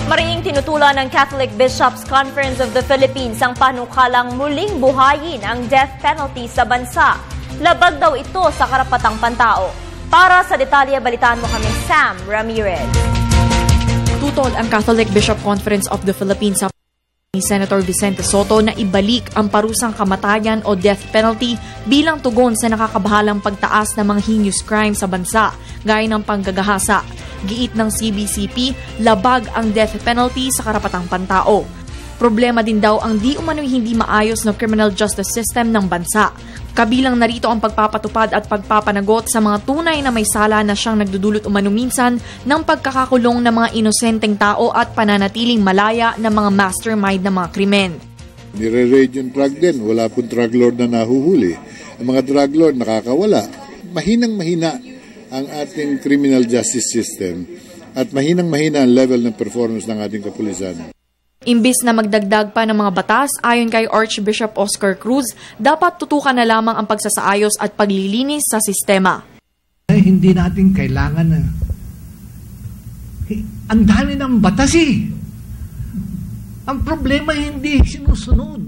Mariing tinutulan ng Catholic Bishops' Conference of the Philippines ang panukalang muling buhayin ang death penalty sa bansa. Labag daw ito sa karapatang pantao. Para sa detalye, balitaan mo kami Sam Ramirez. Tutol ang Catholic Bishop Conference of the Philippines sa ni Senator Vicente Sotto na ibalik ang parusang kamatayan o death penalty bilang tugon sa nakakabahalang pagtaas ng mga heinous crime sa bansa, gaya ng panggagahasa. Giit ng CBCP, labag ang death penalty sa karapatang pantao. Problema din daw ang di umano'y hindi maayos na criminal justice system ng bansa. Kabilang narito ang pagpapatupad at pagpapanagot sa mga tunay na may sala na siyang nagdudulot umano minsan ng pagkakakulong ng mga inosenteng tao at pananatiling malaya ng mga mastermind ng mga krimen. Nire-raid yung drug din, wala pong drug lord na nahuhuli. Ang mga drug lord nakakawala. Mahinang-mahina ang ating criminal justice system at mahinang-mahina ang level ng performance ng ating kapulisan. Imbis na magdagdag pa ng mga batas, ayon kay Archbishop Oscar Cruz, dapat tutukan na lamang ang pagsasaayos at paglilinis sa sistema. Ay, hindi natin kailangan na. Ang dami ng batas eh. Ang problema hindi sinusunod.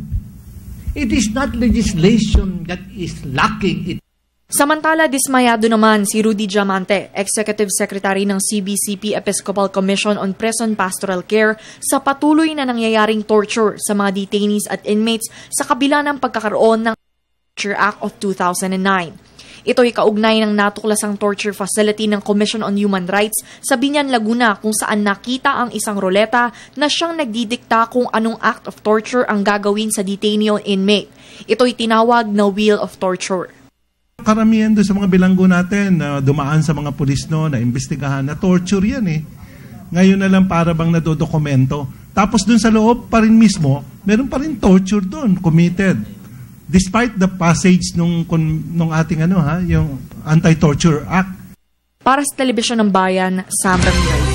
It is not legislation that is lacking. Samantala, dismayado naman si Rudy Diamante, Executive Secretary ng CBCP Episcopal Commission on Prison Pastoral Care, sa patuloy na nangyayaring torture sa mga detainees at inmates sa kabila ng pagkakaroon ng Torture Act of 2009. Ito'y kaugnay ng natuklasang torture facility ng Commission on Human Rights sa Biñan, Laguna, kung saan nakita ang isang roleta na siyang nagdidikta kung anong act of torture ang gagawin sa detainee o inmate. Ito'y tinawag na Wheel of Torture. Karamihan doon sa mga bilanggo natin na dumaan sa mga pulis no, na imbestigahan, na torture yan eh. Ngayon na lang para bang nadodokumento. Tapos doon sa loob pa rin mismo, meron pa rin torture doon, committed. Despite the passage nung ating yung Anti-Torture Act. Para sa Telebisyon ng Bayan, Sam Ramirez.